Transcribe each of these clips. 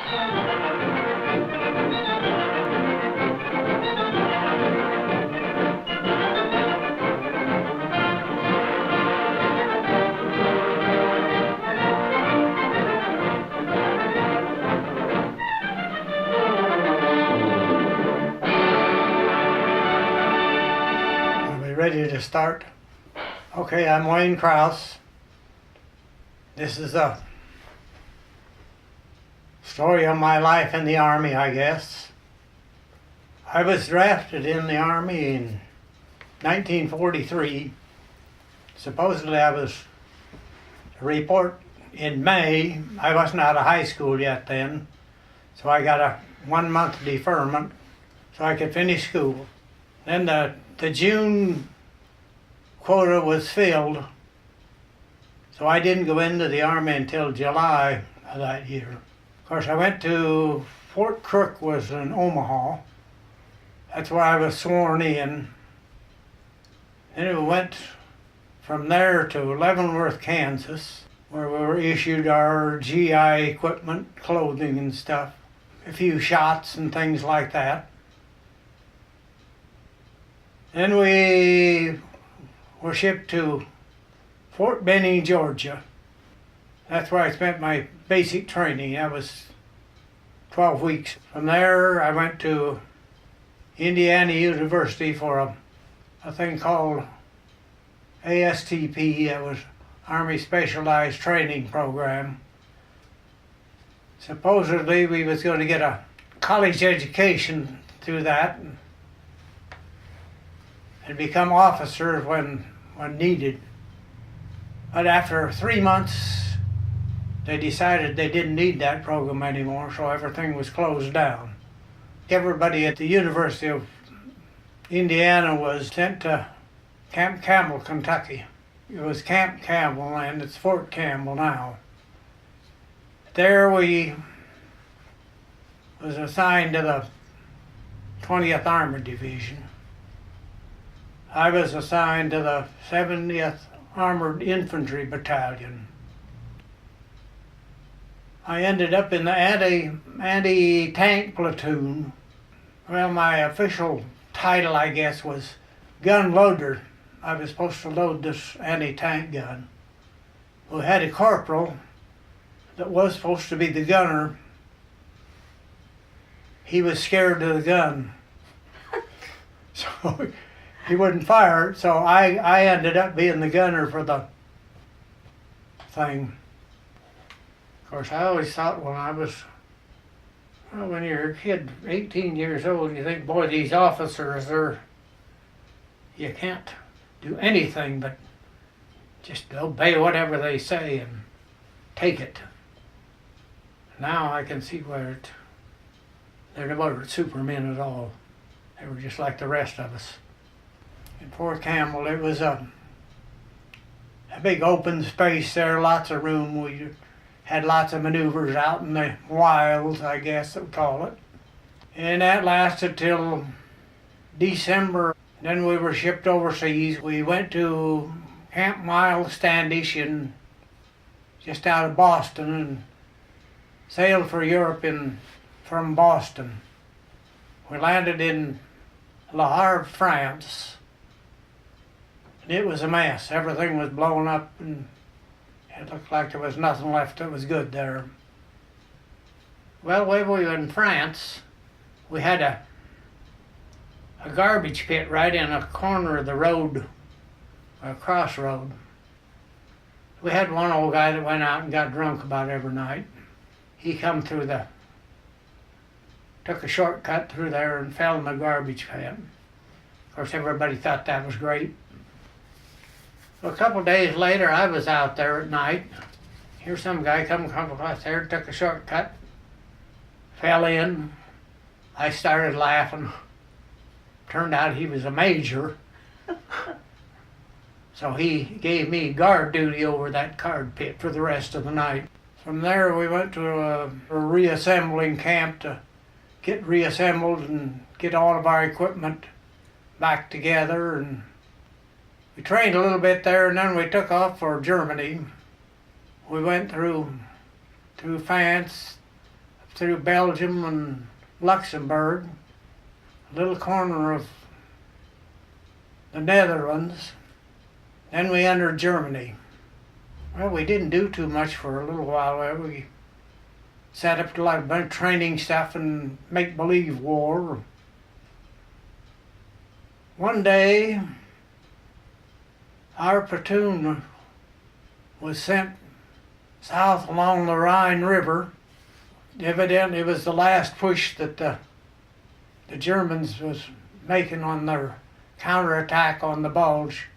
Ready to start? Okay, I'm Wayne Krause. This is a story of my life in the Army, I guess. I was drafted in the Army in 1943. Supposedly I was to report in May. I wasn't out of high school yet then, so I got a 1-month deferment so I could finish school. Then the June quota was filled, so I didn't go into the Army until July of that year. Of course, I went to Fort Crook, was in Omaha. That's where I was sworn in. Then we went from there to Leavenworth, Kansas, where we were issued our GI equipment, clothing and stuff, a few shots and things like that. Then we were shipped to Fort Benning, Georgia. That's where I spent my basic training. That was 12 weeks. From there, I went to Indiana University for a thing called ASTP. That was Army Specialized Training Program. Supposedly, we was going to get a college education through that and become officers when needed. But after 3 months, they decided they didn't need that program anymore, so everything was closed down. Everybody at the University of Indiana was sent to Camp Campbell, Kentucky. It was Camp Campbell, and it's Fort Campbell now. There we was assigned to the 20th Armored Division. I was assigned to the 70th Armored Infantry Battalion. I ended up in the anti-tank platoon. Well, my official title, I guess, was gun loader. I was supposed to load this anti-tank gun. We had a corporal that was supposed to be the gunner. He was scared of the gun. So he wouldn't fire it, so I ended up being the gunner for the thing. Of course, I always thought when you're a kid, 18 years old, you think, boy, these officers you can't do anything but just obey whatever they say and take it. Now I can see where they're not supermen at all. They were just like the rest of us. In Fort Campbell, it was a big open space there, lots of room. We had lots of maneuvers out in the wilds, I guess they would call it. And that lasted till December. Then we were shipped overseas. We went to Camp Miles Standish just out of Boston and sailed for Europe from Boston. We landed in Le Havre, France. It was a mess. Everything was blown up and it looked like there was nothing left that was good there. Well, when we were in France, we had a garbage pit right in a corner of the road, a crossroad. We had one old guy that went out and got drunk about every night. He come through took a shortcut through there and fell in the garbage pit. Of course, everybody thought that was great. A couple days later, I was out there at night. Here's some guy come across there, took a shortcut, fell in. I started laughing. Turned out he was a major. So he gave me guard duty over that card pit for the rest of the night. From there, we went to a reassembling camp to get reassembled and get all of our equipment back together, and we trained a little bit there, and then we took off for Germany. We went through France, through Belgium and Luxembourg, a little corner of the Netherlands. Then we entered Germany. Well, we didn't do too much for a little while. We set up a lot of training stuff and make-believe war. One day, our platoon was sent south along the Rhine River. Evidently, it was the last push that the Germans was making on their counterattack on the Bulge.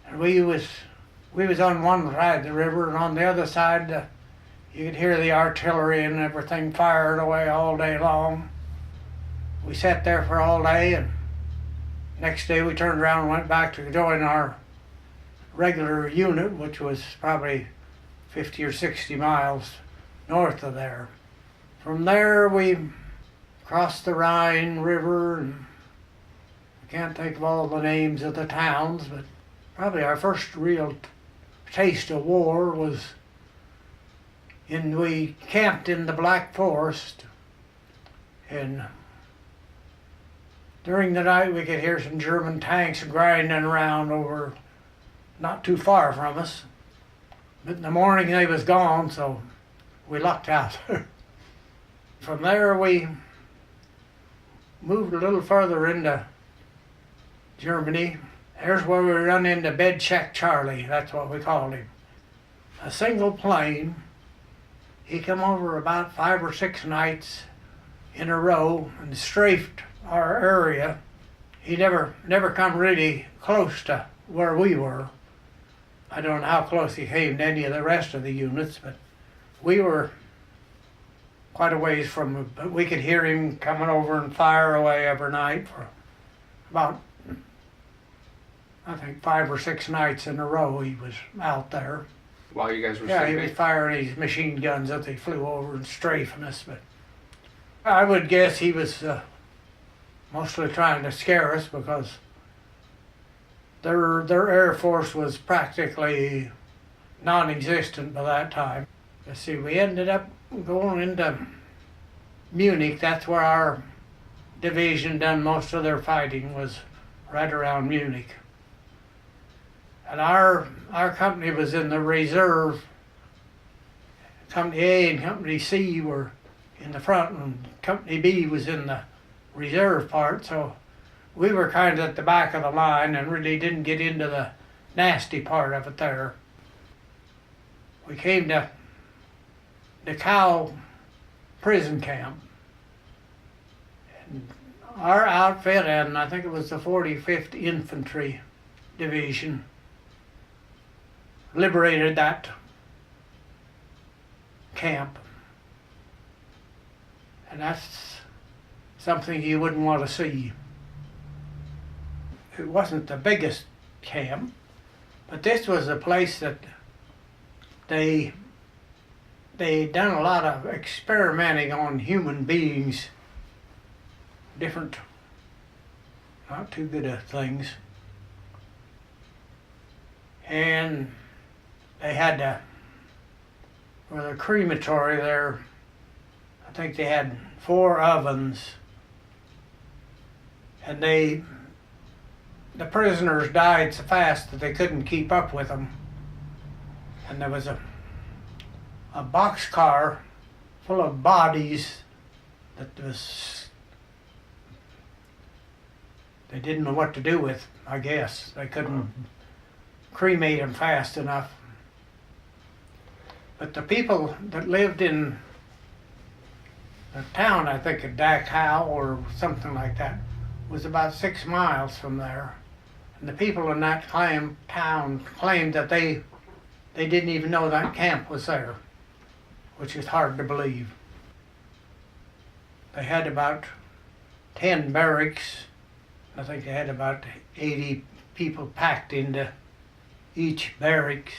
And we was on one side of the river, and on the other side, you could hear the artillery and everything firing away all day long. We sat there for all day, and next day we turned around and went back to join our regular unit, which was probably 50 or 60 miles north of there. From there we crossed the Rhine River, and I can't think of all the names of the towns, but probably our first real taste of war was we camped in the Black Forest, and during the night we could hear some German tanks grinding around over not too far from us. But in the morning they was gone, so we lucked out. From there we moved a little further into Germany. There's where we run into Bed Check Charlie, that's what we called him. A single plane. He come over about 5 or 6 nights in a row and strafed our area. He never come really close to where we were. I don't know how close he came to any of the rest of the units, but we were quite a ways from him. But we could hear him coming over and fire away every night for about, I think, 5 or 6 nights in a row he was out there. While you guys were Yeah, sleeping? he was firing these machine guns that they flew over and strafing us, but I would guess he was mostly trying to scare us because their Air Force was practically non-existent by that time. Let's see, we ended up going into Munich. That's where our division done most of their fighting, was right around Munich. And our company was in the reserve. Company A and Company C were in the front, and Company B was in the reserve part, so we were kind of at the back of the line and really didn't get into the nasty part of it there. We came to Dachau prison camp. And our outfit, and I think it was the 45th Infantry Division, liberated that camp. And that's something you wouldn't want to see. It wasn't the biggest camp, but this was a place that they done a lot of experimenting on human beings, different, not too good at things. And they had for the crematory there, I think they had 4 ovens, and the prisoners died so fast that they couldn't keep up with them. And there was a boxcar full of bodies that they didn't know what to do with, I guess. They couldn't cremate them fast enough. But the people that lived in the town, I think of Dachau or something like that, was about 6 miles from there. And the people in that town claimed that they didn't even know that camp was there, which is hard to believe. They had about 10 barracks. I think they had about 80 people packed into each barracks.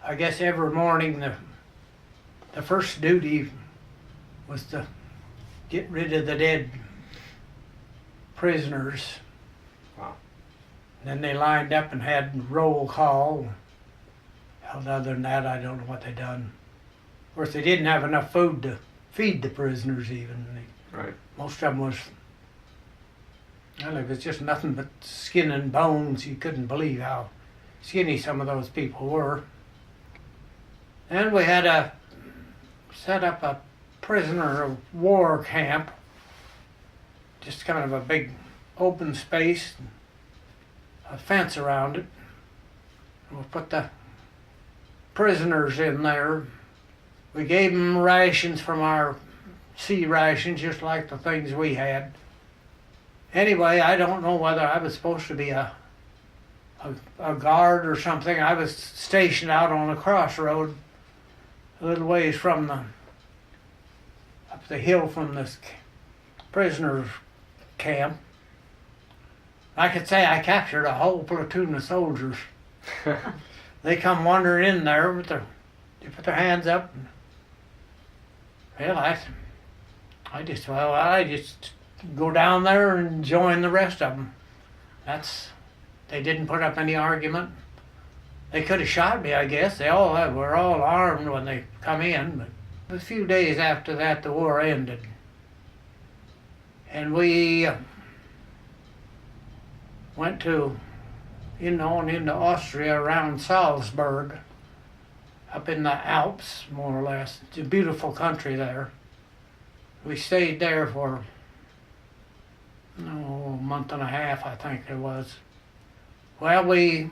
I guess every morning the first duty was to get rid of the dead prisoners. Wow. Then they lined up and had roll call. Other than that, I don't know what they done. Of course, they didn't have enough food to feed the prisoners even. Right. Most of them was, well, it was just nothing but skin and bones. You couldn't believe how skinny some of those people were. And we had to set up a prisoner of war camp, just kind of a big open space, a fence around it. We put the prisoners in there. We gave them rations from our sea rations, just like the things we had. Anyway, I don't know whether I was supposed to be a guard or something. I was stationed out on a crossroad a little ways from up the hill from this prisoners camp. I could say I captured a whole platoon of soldiers. They come wandering in there with they put their hands up. And, well, I just go down there and join the rest of them. They didn't put up any argument. They could have shot me, I guess. They all were all armed when they come in. But a few days after that, the war ended, and we went on into Austria around Salzburg, up in the Alps, more or less. It's a beautiful country there. We stayed there for a month and a half, I think it was. Well, we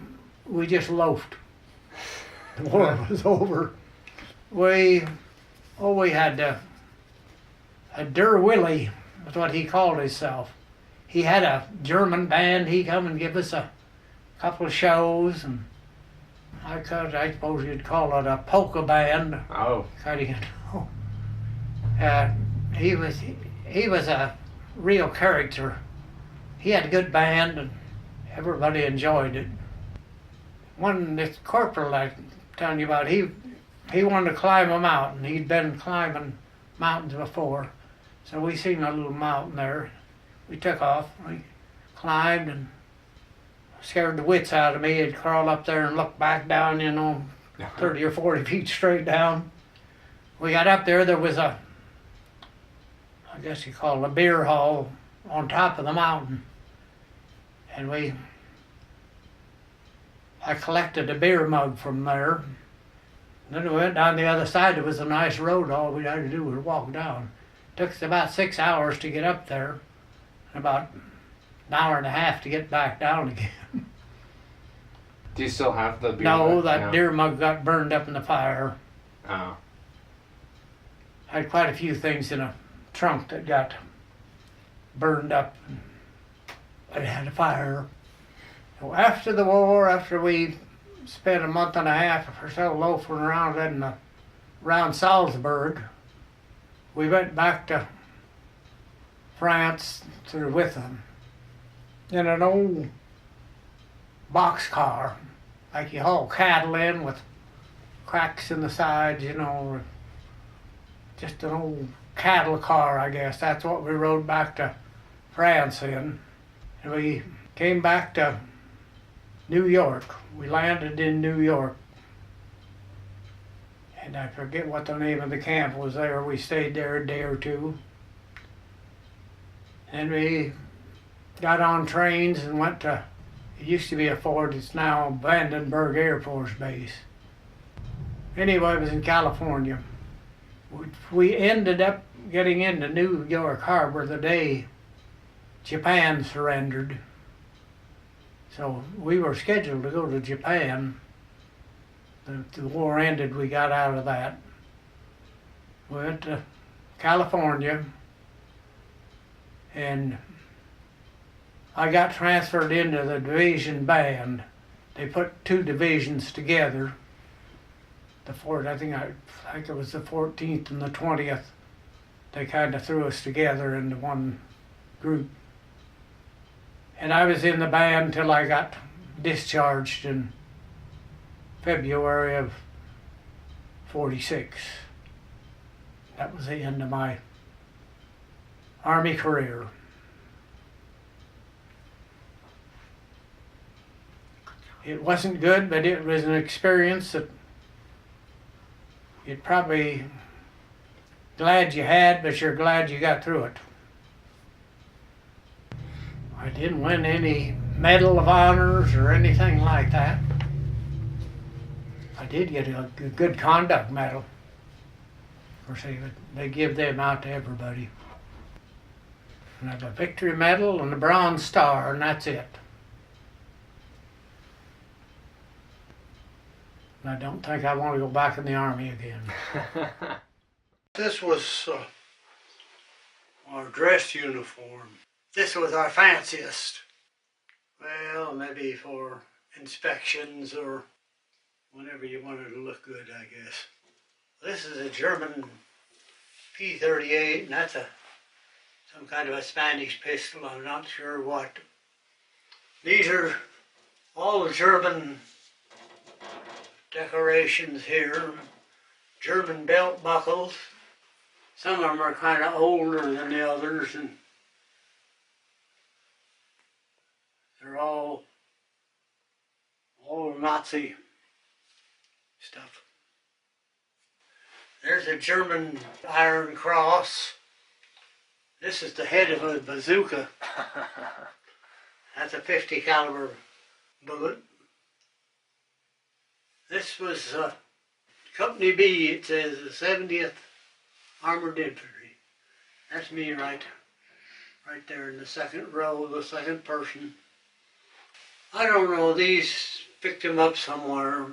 just loafed. The war was over. We had a WWII, that's what he called himself. He had a German band. He come and give us a couple of shows, and I suppose you'd call it a polka band. Oh. He was a real character. He had a good band, and everybody enjoyed it. This corporal I telling you about, he wanted to climb a mountain. He'd been climbing mountains before, so we seen a little mountain there. We took off. We climbed and scared the wits out of me. He'd crawl up there and look back down, 30 or 40 feet straight down. We got up there. There was I guess you call it a beer hall on top of the mountain, and I collected a beer mug from there. Then we went down the other side. There was a nice road. All we had to do was walk down. It took us about 6 hours to get up there, and about an hour and a half to get back down again. Do you still have the beer No, mug? that beer mug got burned up in the fire. Oh. I had quite a few things in a trunk that got burned up. It had a fire. So after the war, after we spent a month and a half or so loafing around Salzburg, we went back to France with them in an old boxcar, like you haul cattle in with cracks in the sides, just an old cattle car, I guess. That's what we rode back to France in. And we came back to New York. We landed in New York. And I forget what the name of the camp was there. We stayed there a day or two. And we got on trains and went to, it used to be a fort, it's now Vandenberg Air Force Base. Anyway, it was in California. We ended up getting into New York Harbor the day Japan surrendered. So we were scheduled to go to Japan. The war ended, we got out of that. We went to California, and I got transferred into the division band. They put two divisions together. I think it was the 14th and the 20th. They kind of threw us together into one group. And I was in the band till I got discharged in February of '46. That was the end of my Army career. It wasn't good, but it was an experience that the glad you had, but you're glad you got through it. I didn't win any Medal of Honors or anything like that. I did get a good conduct medal. Of course, they give them out to everybody. And I have a victory medal and a Bronze Star, and that's it. And I don't think I want to go back in the Army again. This was our dress uniform. This was our fanciest. Well, maybe for inspections or whenever you wanted to look good, I guess. This is a German P-38, and that's some kind of a Spanish pistol, I'm not sure what. These are all the German decorations here. German belt buckles. Some of them are kind of older than the others, and they're all Nazi stuff. There's a German Iron Cross. This is the head of a bazooka. That's a 50 caliber bullet. This was Company B, it says the 70th Armored Infantry. That's me right there in the second row, the second person. I don't know, these picked them up somewhere.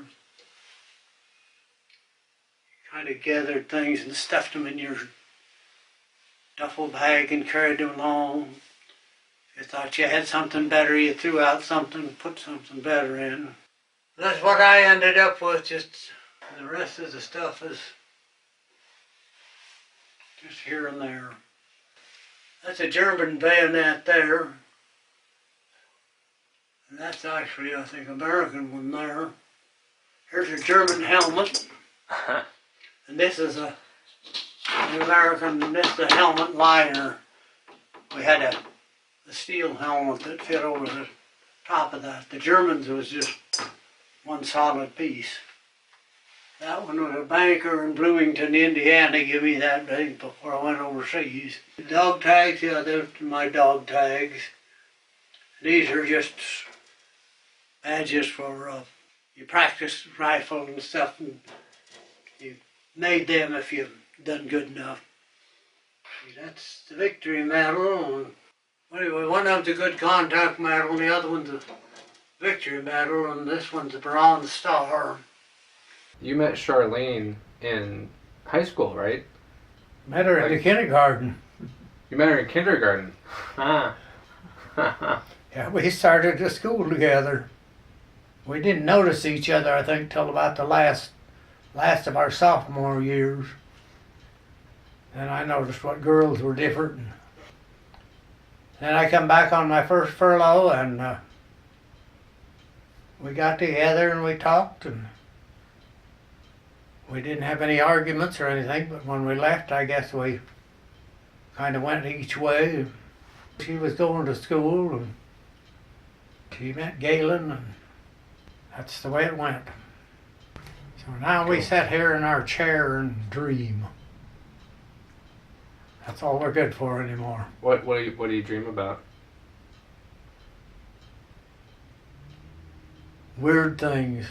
Kind of gathered things and stuffed them in your duffel bag and carried them along. If you thought you had something better, you threw out something, put something better in. That's what I ended up with, just the rest of the stuff is just here and there. That's a German bayonet there. And that's actually, I think, American one there. Here's a German helmet. And this is an American, this is the helmet liner. We had a steel helmet that fit over the top of that. The Germans was just one solid piece. That one was a banker in Bloomington, Indiana, gave me that big before I went overseas. The dog tags, yeah, those are my dog tags. These are just badges for you practice rifle and stuff, and you made them if you've done good enough. That's the victory medal. Anyway, one of them's a good contact medal, and the other one's a victory medal, and this one's a Bronze Star. You met Charlene in high school, right? Met her in the kindergarten. You met her in kindergarten. Yeah, we started to school together. We didn't notice each other, I think, till about the last of our sophomore years. And I noticed what girls were different. Then I come back on my first furlough, and we got together and we talked, and we didn't have any arguments or anything, but when we left, I guess we kind of went each way. She was going to school, and she met Galen, and that's the way it went. So now we sit here in our chair and dream. That's all we're good for anymore. What do you dream about? Weird things.